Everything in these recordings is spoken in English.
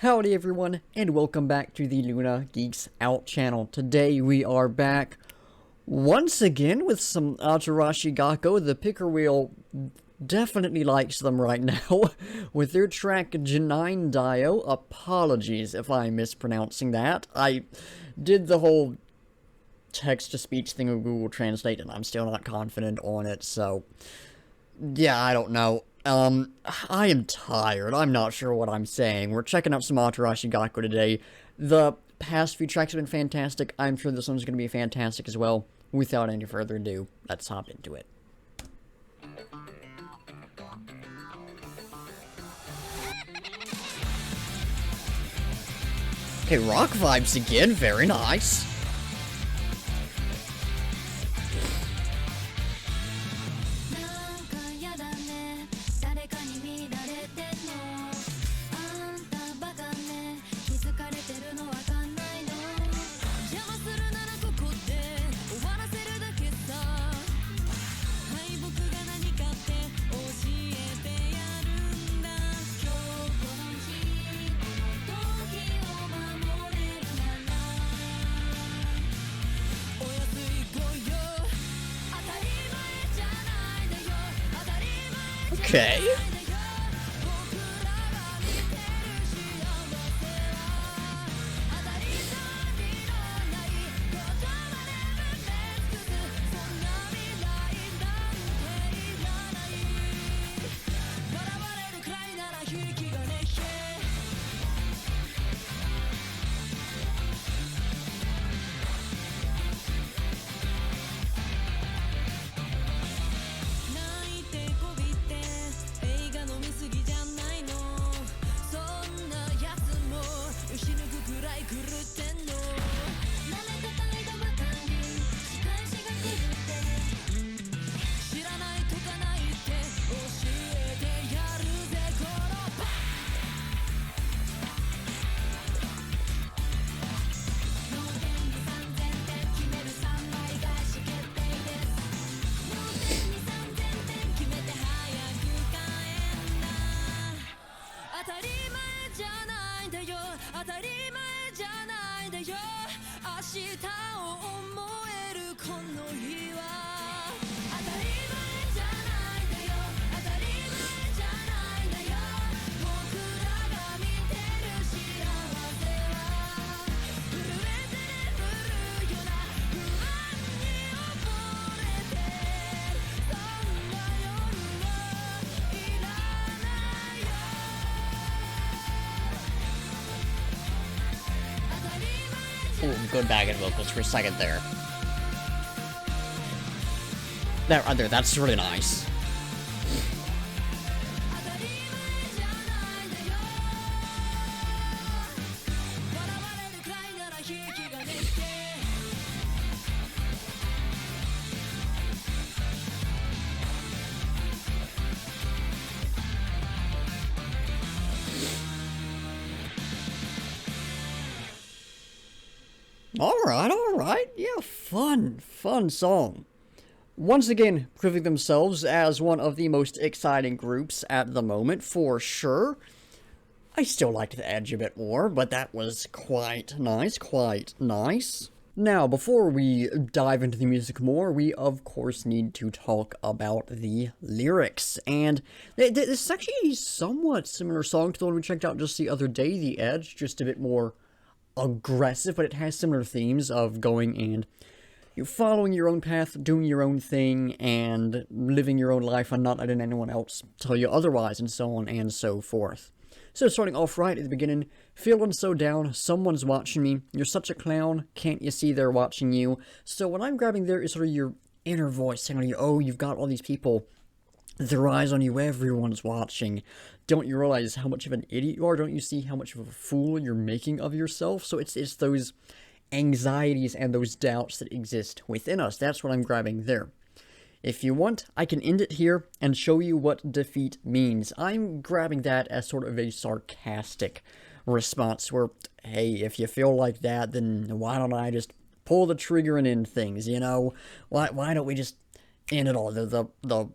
Howdy everyone, and welcome back to the Luna Geeks Out channel. Today we are back once again with some ATARASHII GAKKO. The picker wheel definitely likes them right now with their track JANAINDAYO. Apologies if I'm mispronouncing that. I did the whole text-to-speech thing with Google Translate and I'm still not confident on it, so yeah, I don't know. I am tired. I'm not sure what I'm saying. We're checking out some ATARASHII GAKKO today. The past few tracks have been fantastic. I'm sure this one's going to be fantastic as well. Without any further ado, let's hop into it. Okay, rock vibes again. Very nice. Okay. Ooh, good backing vocals for a second there. That right there, that's really nice. Alright, yeah, fun song. Once again, proving themselves as one of the most exciting groups at the moment, for sure. I still liked the Edge a bit more, but that was quite nice. Now, before we dive into the music more, we of course need to talk about the lyrics. And this is actually a somewhat similar song to the one we checked out just the other day, The Edge, just a bit more aggressive, but it has similar themes of going and following your own path, doing your own thing, and living your own life and not letting anyone else tell you otherwise, and so on and so forth. So starting off right at the beginning, feeling so down, someone's watching me, you're such a clown, can't you see they're watching you? So what I'm grabbing there is sort of your inner voice saying to you, oh, you've got all these people, their eyes on you, everyone's watching. Don't you realize how much of an idiot you are? Don't you see how much of a fool you're making of yourself? So it's those anxieties and those doubts that exist within us. That's what I'm grabbing there. If you want, I can end it here and show you what defeat means. I'm grabbing that as sort of a sarcastic response where, hey, if you feel like that, then why don't I just pull the trigger and end things, you know? Why don't we just end it all? The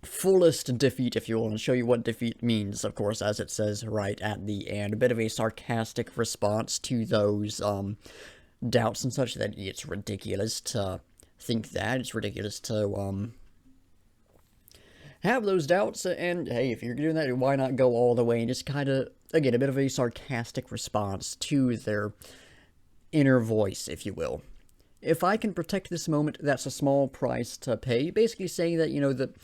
fullest defeat, if you will, and show you what defeat means, of course, as it says right at the end. A bit of a sarcastic response to those doubts and such, that it's ridiculous to think that. It's ridiculous to have those doubts, and hey, if you're doing that, why not go all the way and just kind of, again, a bit of a sarcastic response to their inner voice, if you will. If I can protect this moment, that's a small price to pay. Basically saying that, you know, that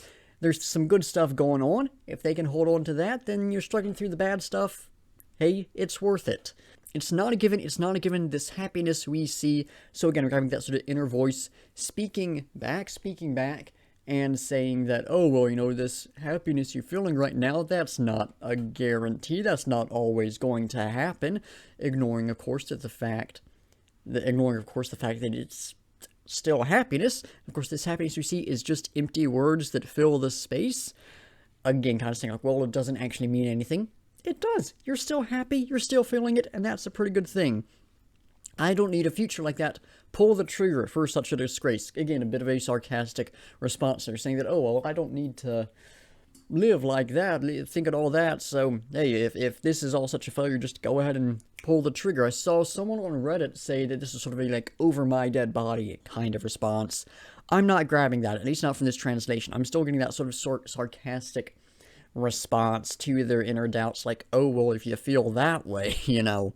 there's some good stuff going on. If they can hold on to that, then you're struggling through the bad stuff. Hey, it's worth it. It's not a given. It's not a given. This happiness we see. So again, we're having that sort of inner voice speaking back, and saying that, oh, well, you know, this happiness you're feeling right now, that's not a guarantee. That's not always going to happen. Ignoring, of course, the fact that it's still happiness. Of course, this happiness we see is just empty words that fill the space. Again, kind of saying like, well, it doesn't actually mean anything. It does. You're still happy. You're still feeling it, and that's a pretty good thing. I don't need a future like that. Pull the trigger for such a disgrace. Again, a bit of a sarcastic response there, saying that, oh, well, I don't need to live like that, think of all that, so, hey, if this is all such a failure, just go ahead and pull the trigger. I saw someone on Reddit say that this is sort of a, like, over my dead body kind of response. I'm not grabbing that, at least not from this translation. I'm still getting that sort of sarcastic response to their inner doubts, like, oh, well, if you feel that way, you know,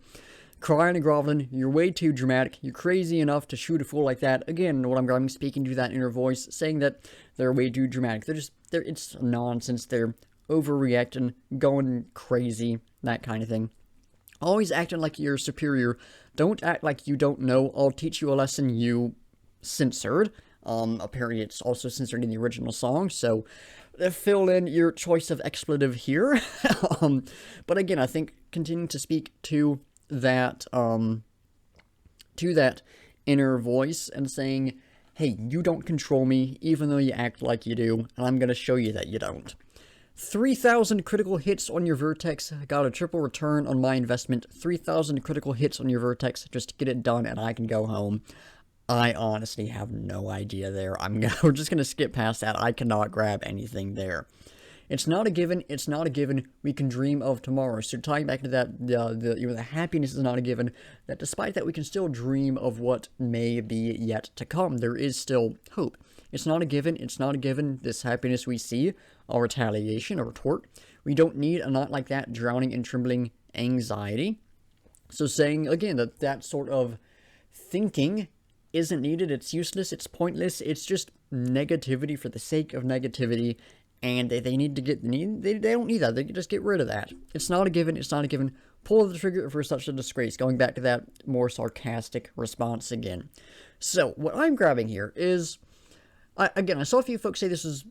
crying and groveling, you're way too dramatic, you're crazy enough to shoot a fool like that. Again, what I'm grabbing, speaking to that inner voice, saying that they're way too dramatic. It's nonsense. They're overreacting, going crazy, that kind of thing. Always acting like you're superior. Don't act like you don't know. I'll teach you a lesson, you censored. Apparently it's also censored in the original song, so fill in your choice of expletive here. But again, I think continuing to speak to that inner voice and saying, hey, you don't control me, even though you act like you do, and I'm going to show you that you don't. 3,000 critical hits on your Vertex. I got a triple return on my investment. 3,000 critical hits on your Vertex. Just get it done and I can go home. I honestly have no idea there. We're just going to skip past that. I cannot grab anything there. It's not a given. It's not a given. We can dream of tomorrow. So tying back to that, the happiness is not a given. That despite that, we can still dream of what may be yet to come. There is still hope. It's not a given. It's not a given. This happiness we see, a retaliation, a retort. We don't need a not like that drowning in trembling anxiety. So saying again that sort of thinking isn't needed. It's useless. It's pointless. It's just negativity for the sake of negativity. And they need to they don't need that. They can just get rid of that. It's not a given. It's not a given. Pull the trigger for such a disgrace. Going back to that more sarcastic response again. So what I'm grabbing here is, again, I saw a few folks say this is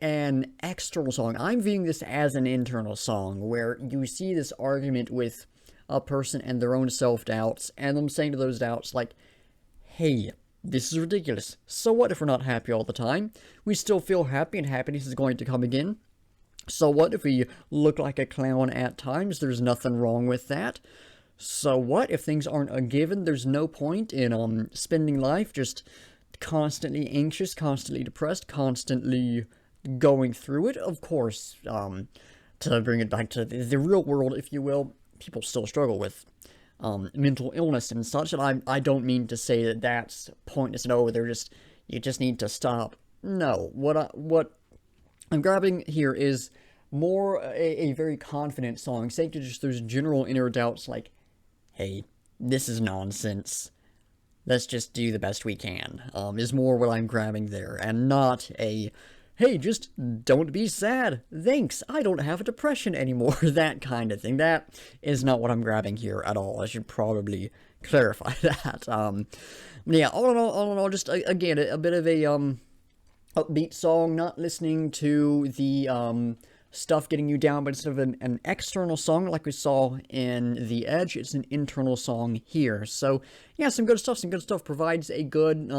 an external song. I'm viewing this as an internal song, where you see this argument with a person and their own self-doubts, and them saying to those doubts, like, hey, this is ridiculous. So what if we're not happy all the time? We still feel happy, and happiness is going to come again. So what if we look like a clown at times? There's nothing wrong with that. So what if things aren't a given? There's no point in spending life just constantly anxious, constantly depressed, constantly going through it. Of course, to bring it back to the real world, if you will, people still struggle with mental illness and such, and I don't mean to say that that's pointless and you just need to stop. No, what I'm grabbing here is more a very confident song, saying to just those general inner doubts like, hey, this is nonsense. Let's just do the best we can, is more what I'm grabbing there, and not a, hey, just don't be sad. Thanks, I don't have a depression anymore. That kind of thing. That is not what I'm grabbing here at all. I should probably clarify that. Yeah, all in all, just, again, a bit of a, upbeat song, not listening to the, stuff getting you down, but instead of an external song like we saw in The Edge, it's an internal song here. So, yeah, some good stuff, provides a good,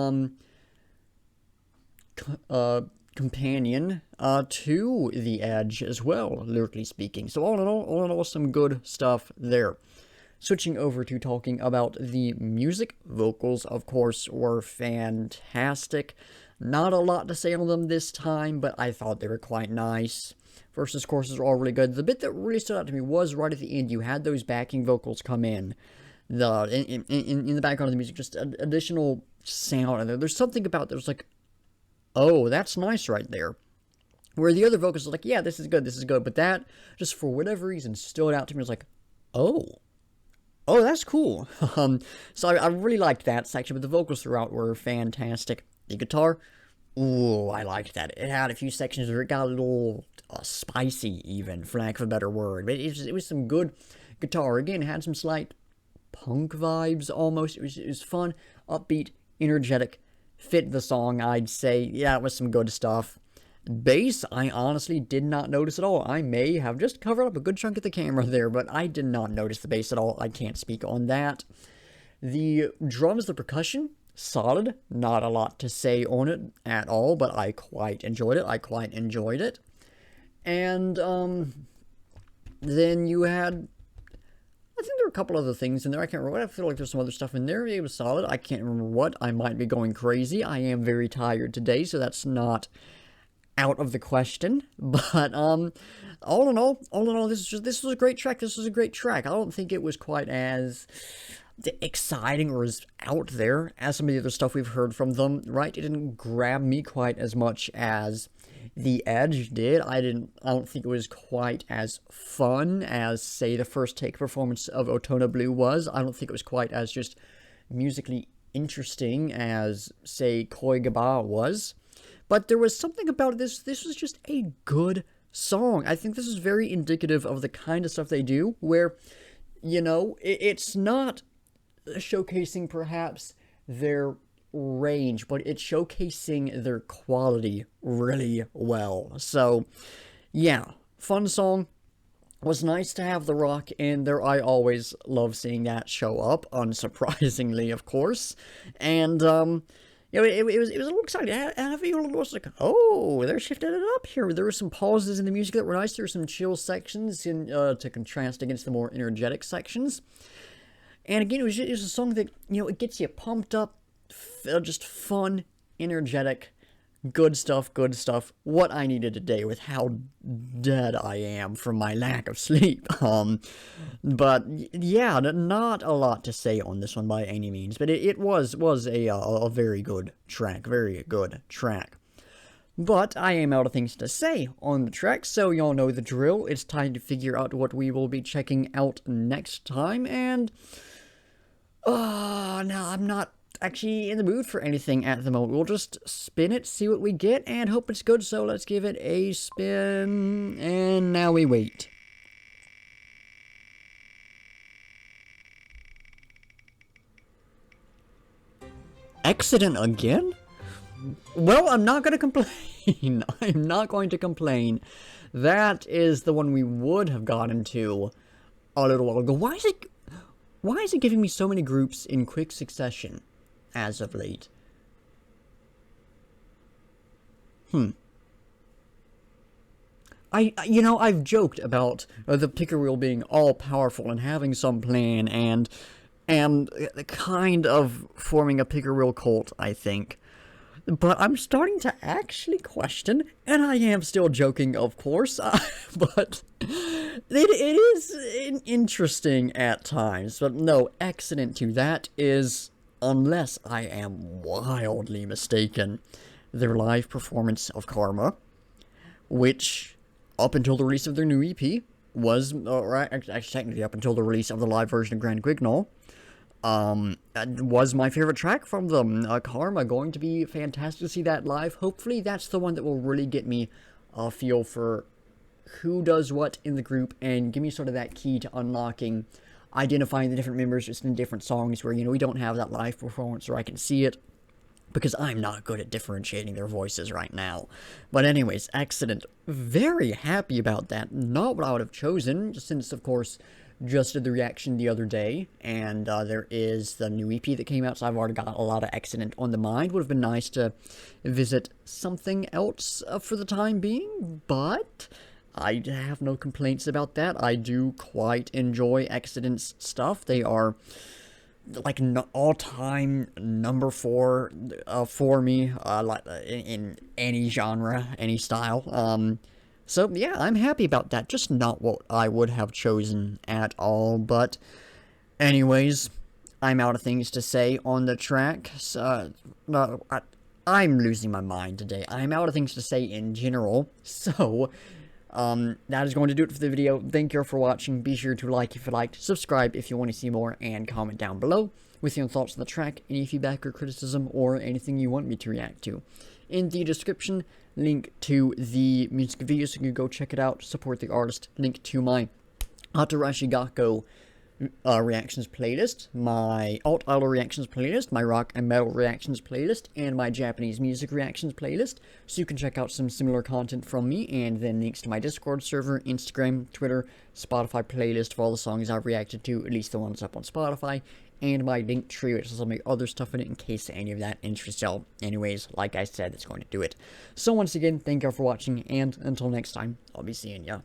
companion to The Edge as well, lyrically speaking. So all in all, some good stuff there. Switching over to talking about the music, vocals, of course, were fantastic. Not a lot to say on them this time, but I thought they were quite nice. Verses, choruses are all really good. The bit that really stood out to me was right at the end. You had those backing vocals come in. In the background of the music, just additional sound. And there's something about there's like, oh, that's nice right there. Where the other vocals are like, yeah, this is good. But that, just for whatever reason, stood out to me. It was like, oh, that's cool. So I really liked that section, but the vocals throughout were fantastic. The guitar, ooh, I liked that. It had a few sections where it got a little spicy, even, for lack of a better word. But it was some good guitar. Again, it had some slight punk vibes, almost. It was fun, upbeat, energetic, fit the song, I'd say. Yeah, it was some good stuff. Bass, I honestly did not notice at all. I may have just covered up a good chunk of the camera there, but I did not notice the bass at all. I can't speak on that. The drums, the percussion, solid. Not a lot to say on it at all, but I quite enjoyed it. And, then you had, I think there were a couple other things in there. I can't remember what. I feel like there's some other stuff in there. It was solid. I can't remember what. I might be going crazy. I am very tired today, so that's not out of the question. But all in all, this was a great track. I don't think it was quite as exciting or as out there as some of the other stuff we've heard from them, right? It didn't grab me quite as much as The Edge did. I don't think it was quite as fun as, say, the First Take performance of Otona Blue was. I don't think it was quite as just musically interesting as, say, Koi Gaba was. But there was something about this. This was just a good song. I think this is very indicative of the kind of stuff they do, where, it's not showcasing perhaps their range, but it's showcasing their quality really well. So, yeah, fun song. Was nice to have The Rock in there. I always love seeing that show up, unsurprisingly, of course. And, it was a little exciting. I feel a little like, oh, they're shifting it up here. There were some pauses in the music that were nice. There were some chill sections to contrast against the more energetic sections. And again, it was a song that, it gets you pumped up, just fun, energetic, good stuff. What I needed today with how dead I am from my lack of sleep. But yeah, not a lot to say on this one by any means. But it was a very good track, But I am out of things to say on the track, so y'all know the drill. It's time to figure out what we will be checking out next time, and now I'm not actually in the mood for anything at the moment. We'll just spin it, see what we get, and hope it's good, so let's give it a spin, and now we wait. Accident again? Well, I'm not going to complain. I'm not going to complain. That is the one we would have gotten to a little while ago. Why is it giving me so many groups in quick succession as of late? I've joked about the picker wheel being all-powerful and having some plan and kind of forming a picker wheel cult, I think. But I'm starting to actually question, and I am still joking, of course, but it is interesting at times. But no, accident to that is, unless I am wildly mistaken, their live performance of Karma, which, up until the release of their new EP, was, actually technically up until the release of the live version of Grand Guignol, was my favorite track from them. Karma, going to be fantastic to see that live. Hopefully that's the one that will really get me a feel for who does what in the group and give me sort of that key to unlocking, identifying the different members just in different songs where, we don't have that live performance where I can see it, because I'm not good at differentiating their voices right now. But anyways, Accident, very happy about that. Not what I would have chosen, since, of course, just did the reaction the other day, and there is the new EP that came out, so I've already got a lot of Accident on the mind. Would have been nice to visit something else for the time being, but I have no complaints about that. I do quite enjoy Accident's stuff. They are like all-time number 4 for me, like in any genre, any style. So yeah, I'm happy about that. Just not what I would have chosen at all. But anyways, I'm out of things to say on the track. So, I'm losing my mind today. I'm out of things to say in general. So, that is going to do it for the video. Thank you all for watching. Be sure to like if you liked, subscribe if you want to see more, and comment down below with your thoughts on the track, any feedback or criticism, or anything you want me to react to. In the description, link to the music video so you can go check it out, support the artist, link to my ATARASHII GAKKO reactions playlist, my alt idol reactions playlist, my rock and metal reactions playlist, and my Japanese music reactions playlist, so you can check out some similar content from me, and then links to my Discord server, Instagram, Twitter, Spotify playlist for all the songs I've reacted to, at least the ones up on Spotify, and my link tree, which has some other stuff in it in case any of that interests y'all. Anyways, like I said, it's going to do it. So once again, thank y'all for watching, and until next time, I'll be seeing ya.